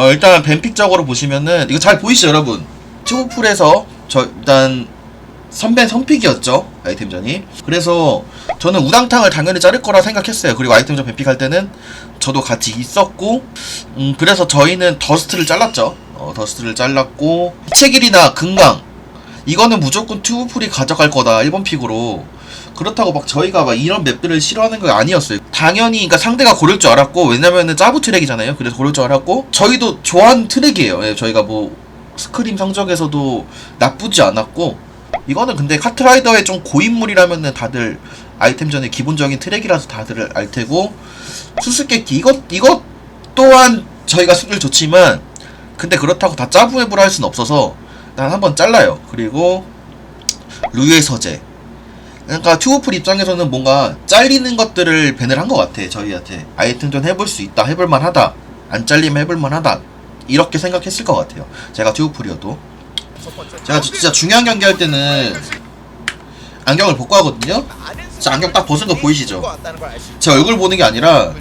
일단 뱀픽적으로 보시면은 이거 잘 보이시죠 여러분? 튜브풀에서 저 일단 선픽이었죠 아이템전이. 그래서 저는 우당탕을 당연히 자를 거라 생각했어요. 그리고 아이템전 뱀픽할 때는 저도 같이 있었고 그래서 저희는 더스트를 잘랐죠. 더스트를 잘랐고 채길이나 금강 이거는 무조건 튜브풀이 가져갈 거다 1번 픽으로. 그렇다고 막 저희가 막 이런 맵들을 싫어하는 거 아니었어요. 당연히 그러니까 상대가 고를 줄 알았고, 왜냐면은 짜부 트랙이잖아요. 그래서 고를 줄 알았고 저희도 좋아하는 트랙이에요. 예, 저희가 뭐 스크림 성적에서도 나쁘지 않았고, 이거는 근데 카트라이더의 좀 고인물이라면은 다들 아이템전의 기본적인 트랙이라서 다들 알 테고, 수수께끼 이것 또한 저희가 승률 좋지만 근데 그렇다고 다 짜부 맵으로 할 수는 없어서 난 한번 잘라요. 그리고 루의 서재, 그러니까 튜브풀 입장에서는 뭔가 잘리는 것들을 밴을 한 것 같아. 저희한테 아이템전 해볼 수 있다, 해볼만 하다, 안 잘리면 해볼만 하다, 이렇게 생각했을 것 같아요. 제가 튜브풀이어도. 제가 진짜 중요한 경기 할 때는 안경을 벗고 하거든요. 진짜 안경 딱 벗은 거 보이시죠? 제 얼굴 보는 게 아니라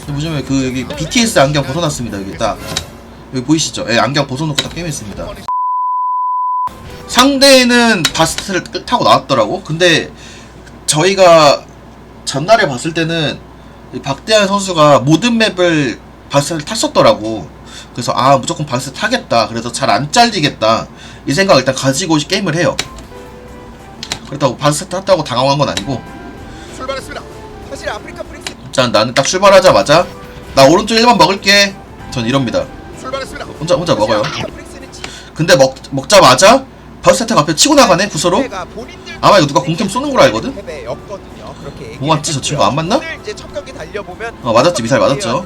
보시면 그 여기 BTS 안경 벗어놨습니다. 여기 딱 여기 보이시죠? 예, 안경 벗어놓고 딱 게임했습니다. 상대는 바스트를 타고 나왔더라고. 근데 저희가 전날에 봤을 때는 박대한 선수가 모든 맵을 바스트를 탔었더라고. 그래서 아, 무조건 바스트 타겠다, 그래서 잘 안 잘리겠다, 이 생각을 일단 가지고 게임을 해요. 그렇다고 바스트 탔다고 당황한 건 아니고. 출발했습니다. 사실 아프리카 프릭스. 자, 나는 딱 출발하자마자 나 오른쪽 1번 먹을게, 전 이럽니다. 출발했습니다. 혼자 먹어요. 근데 먹자마자 바스테타가 앞에 치고 나가네, 부서로. 아마 이거 누가 공템 쏘는 걸 알거든? 뭐 맞지? 저 친구 안 맞나? 맞았지, 미사일 맞았죠.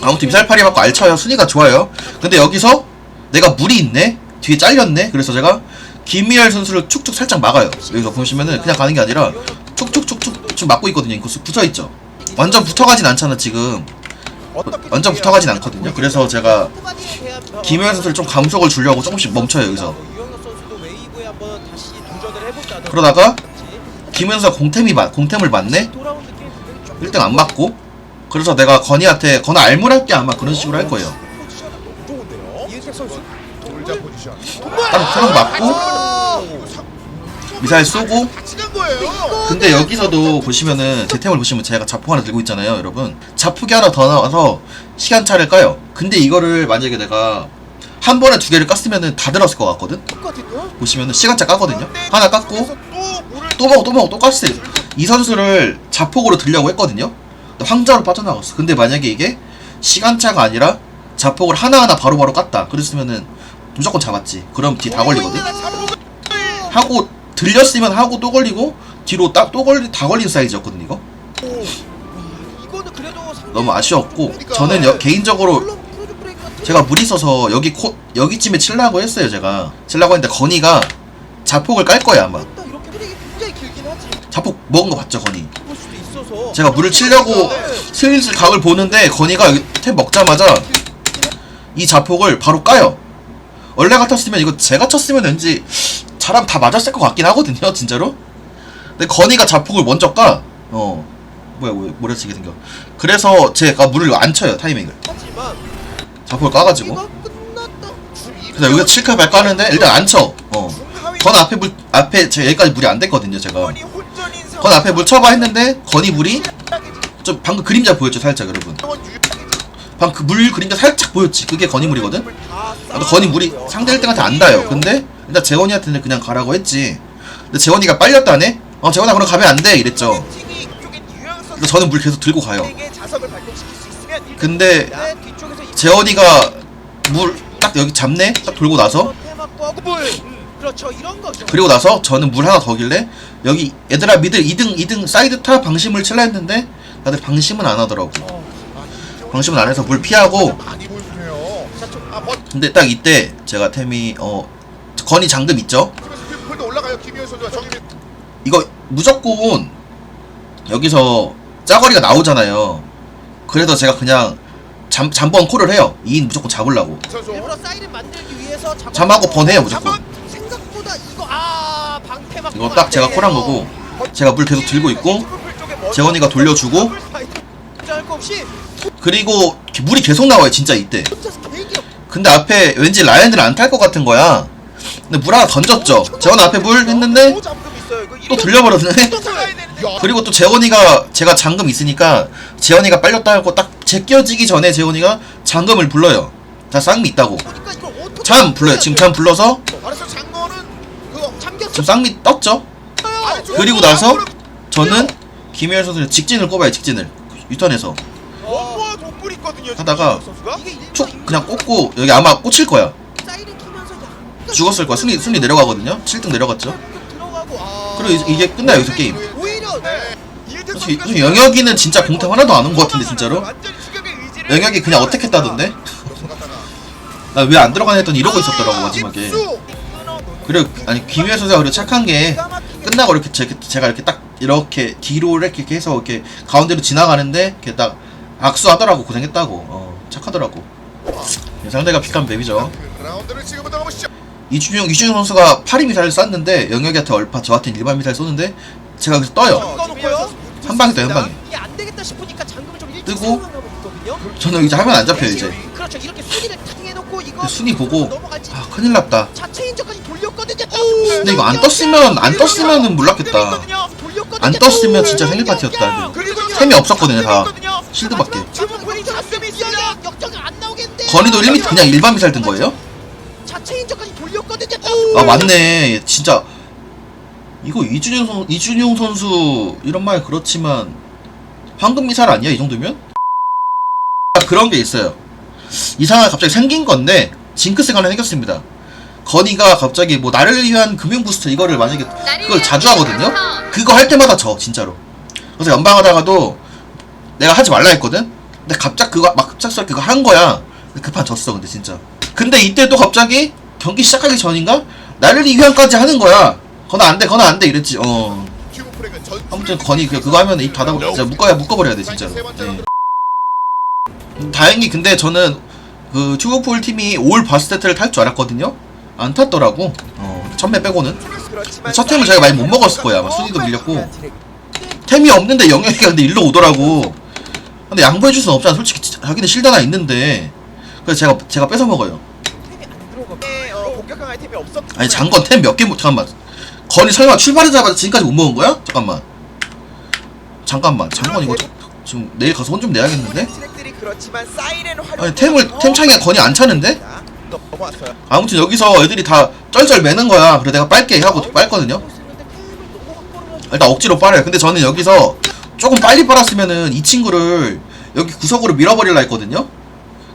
아무튼 미사일팔이 맞고 알쳐요. 순위가 좋아요. 근데 여기서 내가 물이 있네? 뒤에 잘렸네? 그래서 제가 김미열 선수를 축축 살짝 막아요. 여기서 보시면은 그냥 가는 게 아니라 축축축축 지금 막고 있거든요. 이거 붙어있죠? 완전 붙어가진 않잖아 지금. 완전 붙어가진 않거든요. 그래서 제가 김미열 선수를 좀 감속을 주려고 조금씩 멈춰요 여기서. 그러다가 김현수가 공템을 맞네? 1등 안 맞고. 그래서 내가 건이한테 건아 알물할게, 아마 그런 식으로 할 거예요. 딱 트럭 맞고 미사일 쏘고. 근데 여기서도 보시면은 제 템을 보시면 제가 자폭 하나 들고 있잖아요 여러분. 자폭이 하나 더 나와서 시간차를 까요. 근데 이거를 만약에 내가 한 번에 두 개를 깠으면은 다 들었을 것 같거든? 보시면은 시간차 까거든요? 하나 깠고 또 먹고 또 깠어요. 이 선수를 자폭으로 들려고 했거든요? 황자로 빠져나갔어. 근데 만약에 이게 시간차가 아니라 자폭을 하나하나 바로바로 깠다 그랬으면은 무조건 잡았지. 그럼 뒤 다 걸리거든? 하고 들렸으면 하고 또 걸리고 뒤로 딱 또 다 걸린 사이즈였거든 이거? 너무 아쉬웠고, 저는 개인적으로 제가 물이 있어서 여기쯤에 칠라고 했어요. 제가 칠라고 했는데 건이가 자폭을 깔 거야 아마. 자폭 먹은 거 봤죠 건이? 제가 물을 치려고 슬슬 각을 보는데 건이가 여기 템 먹자마자 이 자폭을 바로 까요. 원래 같았으면 이거 제가 쳤으면 왠지 잘하면 다 맞았을 것 같긴 하거든요 진짜로. 근데 건이가 자폭을 먼저 까. 뭐야 이게 생겨. 그래서 제가 물을 안 쳐요 타이밍을. 자폭을 까가지고. 그래서 여기가 칠카 발 까는데 일단 안 쳐. 건 앞에 제가 여기까지 물이 안 됐거든요 제가. 건 앞에 물 쳐봐 했는데 건이 물이 좀 방금 그림자 보였죠 살짝 여러분. 방금 그 물 그림자 살짝 보였지. 그게 건이 물이거든. 건이 물이 상대 1등한테 안 닿아요. 근데 일단 재원이한테는 그냥 가라고 했지. 근데 재원이가 빨렸다네. 재원아 그럼 가면 안 돼 이랬죠. 그래서 저는 물 계속 들고 가요. 근데 재원이가 물 딱 여기 잡네. 딱 돌고 나서 그리고 나서 저는 물 하나 더길래 여기 얘들아 미들 2등 사이드 타 방심을 칠라 했는데 다들 방심은 안 하더라고. 방심은 안 해서 물 피하고. 근데 딱 이때 제가 템이 건이 장금 있죠? 이거 무조건 여기서 짜거리가 나오잖아요. 그래서 제가 그냥 잠번 콜을 해요. 2인 무조건 잡으려고. 잠하고 번해요 무조건. 이거 딱 제가 콜한 거고, 제가 물 계속 들고 있고 재원이가 돌려주고, 그리고 물이 계속 나와요 진짜 이때. 혼자서 개인기 근데 앞에 왠지 라이언들은 안 탈 것 같은 거야. 근데 물 하나 던졌죠. 재원아 앞에 물 했는데 또 들려버렸네. 그리고 또 재원이가 제가 잠금 있으니까 재원이가 빨렸다 하고 딱 제껴지기 전에 재원이가 잠금을 불러요. 다 쌍미 있다고. 잠 불러요. 지금 잠 불러서 알았어 장거는 그거 잠겼어. 지금 쌍미 떴죠. 그리고 나서 저는 김혜열 선수는 직진을 꼽아요. 직진을 유턴해서 원모와 동물 있거든요. 하다가 선수가? 촉 그냥 꽂고 여기 아마 꽂힐 거야. 사이렌 키면서 약간 죽었을 거야. 순위 내려가거든요. 7등 내려갔죠. 들어가고 그리고 이제 끝나요 여기서 게임. 오히려 네. 사실 영혁이는 진짜 공태 하나도 안 온 것 같은데 진짜로. 영혁이 그냥 어떻게 따던데? 나 왜 안 들어가나 했더니 이러고 있었더라고 마지막에. 그리고 아니 김희애 선수가 그리고 착한 게 끝나고 이렇게 제가 이렇게 딱 이렇게 뒤로 이렇게 해서 이렇게 가운데로 지나가는데 이렇게 딱 악수하더라고. 고생했다고. 착하더라고. 상대가 픽한 맵이죠. 라운드를 지금부터 가보시죠. 이준용 선수가 파리 미사일 쐈는데 영혁이한테 얼파 저한테 일반 미사일 쏘는데 제가 그래서 떠요. 한 방에 떠요 한 방에. 이게 안 되겠다 싶으니까 잠금을 좀 일찍 뜨고 사용하는 거거든요. 저는 이제 하면 안 잡혀요 이제. 그렇죠. 이렇게 순위를 탁 해놓고 이거 근데 순위 보고 넘어갈지 아 큰일 났다. 자체 인적까지 돌렸거든요. 근데 이거 안 떴으면은 몰랐겠다. 안 떴으면 진짜 생일 파티였다. 템이 없었거든요 다. 실드밖에. 주문군이 가슴이 있어야 역적이 안 나오겠는데. 건이도 1m 그냥 일반 미사일 든 거예요? 자체 인적까지 돌렸거든요. 아 맞네. 진짜 이거 이준용 선수 이런 말 그렇지만 황금 미사일 아니야 이 정도면? 그런 게 있어요. 이상하게 갑자기 생긴 건데 징크스가 하나 생겼습니다. 건이가 갑자기 뭐 나를 위한 금융 부스터 이거를 만약에 그걸 자주 하거든요. 그거 할 때마다 져 진짜로. 그래서 연방하다가도 내가 하지 말라 했거든. 근데 갑자기 그거 한 거야. 급한 졌어 근데 진짜. 근데 이때도 갑자기 경기 시작하기 전인가 나를 위한까지 하는 거야. 건아 안돼 이랬지. 아무튼 건이 그거 하면 입 닫아버려. 진짜 묶어버려야 돼 진짜로. 네. 다행히 근데 저는 그 튜브풀 팀이 올 바스테트를 탈 줄 알았거든요. 안 탔더라고. 천매 빼고는. 첫 템을 제가 많이 못 먹었을 거야. 막 순위도 밀렸고. 템이 없는데 영역이가 근데 일로 오더라고. 근데 양보해줄 수는 없잖아. 솔직히 자기는 실드 하나 있는데. 그래서 제가 뺏어 먹어요. 공격형 아이템이 없었. 아니 장건 템 몇 개 잠깐만. 건이 설마 출발하자마자 지금까지 못 먹은 거야? 잠깐만 장건 이거 지금 내일 가서 혼 좀 내야겠는데? 아니 템 차기가 건이 안 차는데? 아무튼 여기서 애들이 다 쩔쩔 매는 거야. 그래 내가 빨게 하고 빨거든요. 일단 억지로 빨아요. 근데 저는 여기서 조금 빨리 빨았으면은 이 친구를 여기 구석으로 밀어버리려 했거든요.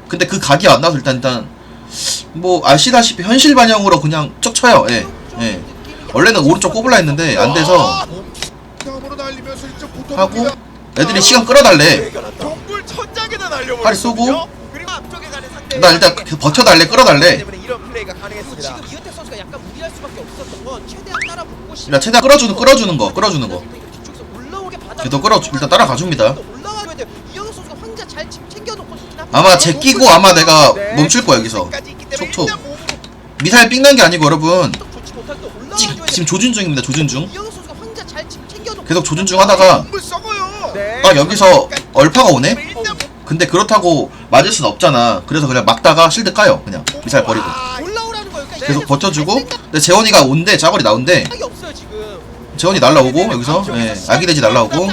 근데 그 각이 안 나와서 일단 뭐 아시다시피 현실 반영으로 그냥 쩍 쳐요. 예. 원래는 오른쪽 꼽으려 했는데 안 돼서 하고 애들이 시간 끌어달래. 동굴 천장에다 날려버려. 팔 쏘고 그리고 앞쪽에 가는 상대. 나 일단 버텨달래 끌어달래. 때문에 이런 플레이가 가능했습니다. 지금 이은택 선수가 약간 무리할 수밖에 없었던 건 최대한 따라붙고 일단 최대한 끌어주는 거 뒤쪽에서 올라오게 받아. 걔도 일단 따라가 줍니다. 올라와야 돼. 이현우 선수가 혼자 잘 챙겨놓고 아마 제끼고 아마 내가 멈출 거야 여기서. 촉촉. 미사일 삥난 게 아니고 여러분 좋지 못할 때 올라와줘야 지금 조준 중입니다. 조준 중. 이현우 선수가 혼자 잘 챙겨놓고 계속 조준 중 하다가 동굴 썩어요. 딱 여기서 얼파가 오네. 근데 그렇다고 맞을 순 없잖아. 그래서 그냥 막다가 실드 까요. 그냥 미사일 버리고 올라오라는 거예요. 그러니까 계속 버텨주고. 근데 재원이가 온대. 짜거리 나온대. 생각이 없어요 지금. 재원이 날라오고 여기서 아기돼지 날라오고.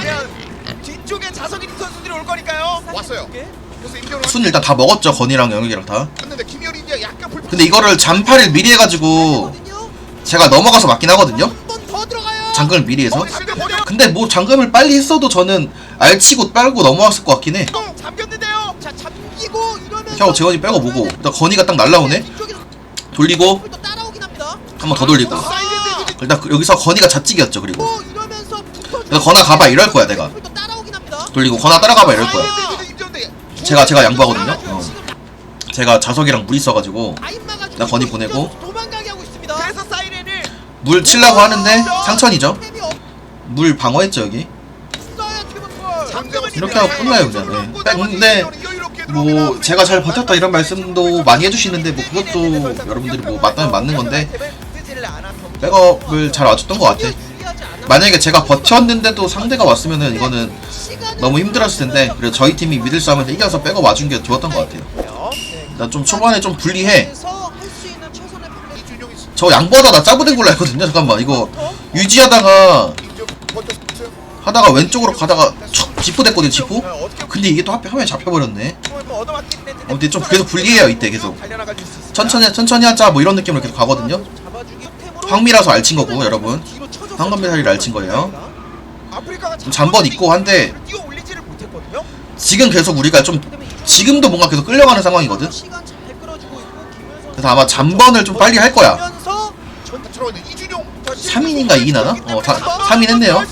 뒤쪽에 자석이 선수들이 올 거니까요. 왔어요. 그래서 임경을 순 일단 다 먹었죠. 건이랑 영역이랑 다. 왔는데 김효리 인디가 약간 불. 근데 이거를 잔파를 미리 해가지고 제가 넘어가서 맞긴 하거든요. 한번 더 들어가요. 잠금을 미리 해서. 근데 뭐 잠금을 빨리 했어도 저는 알치고 빨고 넘어왔을 것 같긴 해. 잠겼는데요. 자 잠기고 이러면서 형 재원이 빼고 보고 일단 건이가 딱 날라오네. 뒤쪽에서 돌리고 또 따라오긴 합니다. 한 번 더 돌리고 일단 여기서 건이가 자찍이었죠. 그리고 이러면서 그래서 건아 가봐 이럴 거야 내가. 또 따라오긴 합니다. 돌리고 건아 따라가봐 이럴 거야. 제가 양보하거든요. 제가 자석이랑 물 있어가지고 나 건이 보내고 도망가게 하고 있습니다. 그래서 사이렌을 물 치려고 하는데 상천이죠. 물 방어했죠 여기. 이렇게 하고 끝나요 그냥. 근데 뭐 제가 잘 버텼다 이런 말씀도 많이 해주시는데 뭐 그것도 여러분들이 뭐 맞다면 맞는 건데 백업을 잘 와줬던 것 같아. 만약에 제가 버텼는데도 상대가 왔으면은 이거는 너무 힘들었을 텐데 그래서 저희 팀이 미들 싸움에서 이겨서 빼고 와준 게 좋았던 것 같아요. 나 좀 초반에 좀 불리해. 할수 있는 최선의 플레이. 이준용이 저 양보하다 나 짜부된 걸로 했거든요. 잠깐만 이거 유지하다가 인정 버텼어요. 하다가 왼쪽으로 가다가 촥 지포 됐거든요. 지포. 어떻게 근데 이게 또 하필 화면에 잡혀버렸네. 뭐 얻어맞긴 했는데 아무튼 좀 계속 불리해요 이때 계속. 달려나갈 수 있습니다. 천천히 하자 뭐 이런 느낌으로 계속 가거든요. 잡아주기 템으로 황미라서 알친 거고 여러분. 뒤로 쳐줬어요. 황금메달이를 알친 거예요. 아프리카가 좀 잔번 있고 한데 뛰어 올리지를 못했거든요. 지금 계속 우리가 좀 지금도 뭔가 계속 끌려가는 상황이거든. 시간 잘 끌어주고 있고 김현선 그래서 아마 잔번을 좀 빨리 할 거야. 하면서 전타 들어있는 이준용 3인인가 2인 하나? 3인 했네요.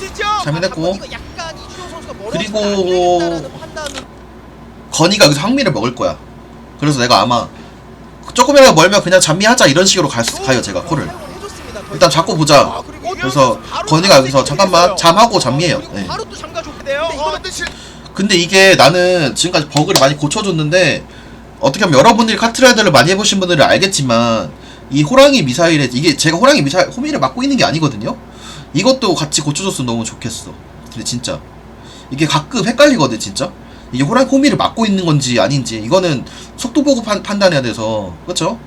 3인 했고 이거 약간 이준호 선수가 멀어지면 그리고 안 되겠다라는 판단으로 건이가 여기서 황미를 먹을 거야. 그래서 내가 아마 조금이라도 멀면 그냥 잠미하자 이런 식으로 가요 제가 콜을. 해줬습니다. 일단 잡고 보자. 그래서 건이가 여기서 잠깐만 잠하고 잠미해요. 그리고 네. 바로 또 잠가줬고 돼요. 이거는 근데 이게 나는 지금까지 버그를 많이 고쳐줬는데 어떻게 하면 여러분들이 카트라이더를 많이 해보신 분들은 알겠지만 이 호랑이 미사일에 이게 제가 호랑이 미사일 호미를 막고 있는 게 아니거든요. 이것도 같이 고쳐줬으면 너무 좋겠어. 근데 진짜 이게 가끔 헷갈리거든 진짜. 이게 호랑이 호미를 막고 있는 건지 아닌지 이거는 속도 보고 판단해야 돼서 그렇죠?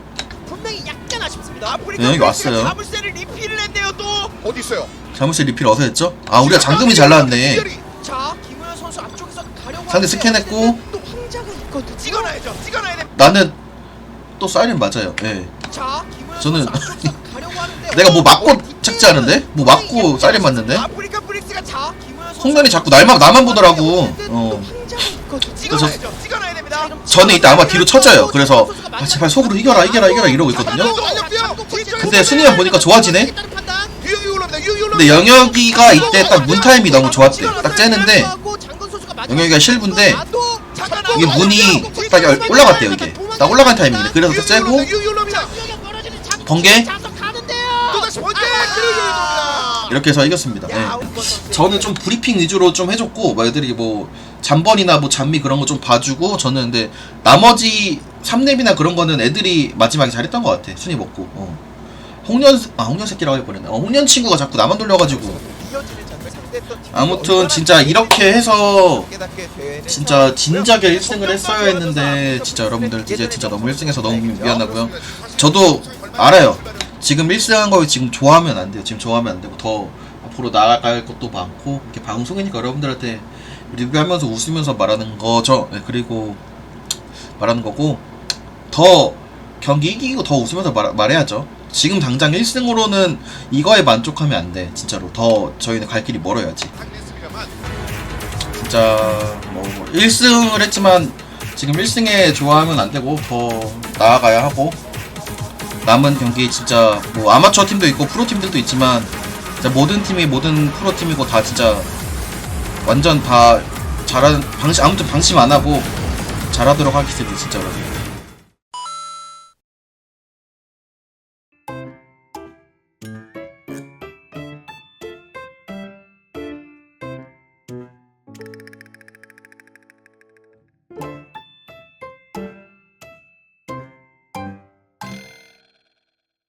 분명히 약간 아쉽습니다. 아프리카 네, 여기 왔어요. 자물쇠를 리필을 했네요 또. 어디 있어요? 자물쇠 리필 어서 했죠? 아 우리가 잠금이 잘 나왔네. 자, 김우현 선수 앞쪽에서 가려고 상대 하는데 스캔했고 또 황자가 있거든요. 찍어놔야죠. 찍어놔야 돼. 나는 또 사이렌 맞아요. 예. 자, 김우현 저는 선수 앞쪽에서 가려고 하는데 내가 뭐 맞고 착지하는데? 뭐 맞고 사이렌 맞는데? 아프리카 브릭스가 자, 김우현 선수 송년이 자꾸 나만 보더라고. 또 황자가 있거든요. 찍어놔야죠. 찍어놔야 됩니다. 저는 이때 아마 뒤로 쳐져요. 그래서 아 제발 속으로 이겨라 이러고 있거든요. 근데 순위만 보니까 좋아지네. 유영이 올라옵니다. 유영이 올라옵니다. 근데 영혁이가 이때 딱 문 타임이 너무 좋았대. 딱 째는데 영혁이가 실부인데 이게 문이 딱 올라갔대요 이게. 딱 올라간 타이밍이네. 그래서 딱 째고 유영이 올라옵니다. 번개 또다시 번개 그리고 이렇게 해서 이겼습니다. 예. 저는 좀 브리핑 위주로 좀 해줬고 뭐 애들이 뭐 잠번이나 뭐 잠미 그런 거 좀 봐주고 저는 근데 나머지 3렙이나 그런 거는 애들이 마지막에 잘했던 것 같아. 순위 먹고. 홍련 새끼라고 해버렸네. 홍련 친구가 자꾸 나만 돌려가지고. 아무튼 진짜 이렇게 해서 진짜 진작에 1승을 했어야 했는데 진짜 여러분들 이제 진짜 너무 1승해서 너무 미안하고요. 저도 알아요. 지금 1승한 거 지금 좋아하면 안 돼요. 지금 좋아하면 안 되고 더 앞으로 나아갈 것도 많고 이렇게 방송이니까 여러분들한테 리뷰하면서 웃으면서 말하는 거죠. 네, 그리고 말하는 거고 더 경기 이기고 더 웃으면서 말해야죠. 지금 당장 1승으로는 이거에 만족하면 안 돼. 진짜로 더 저희는 갈 길이 멀어야지. 진짜 뭐 1승을 했지만 지금 1승에 좋아하면 안 되고 더 나아가야 하고 남은 경기 진짜 뭐 아마추어 팀도 있고 프로 팀들도 있지만 진짜 모든 팀이 모든 프로 팀이고 다 진짜 완전 다 잘하는 아무튼 방심 안 하고 잘하도록 하겠습니다 진짜 여러분.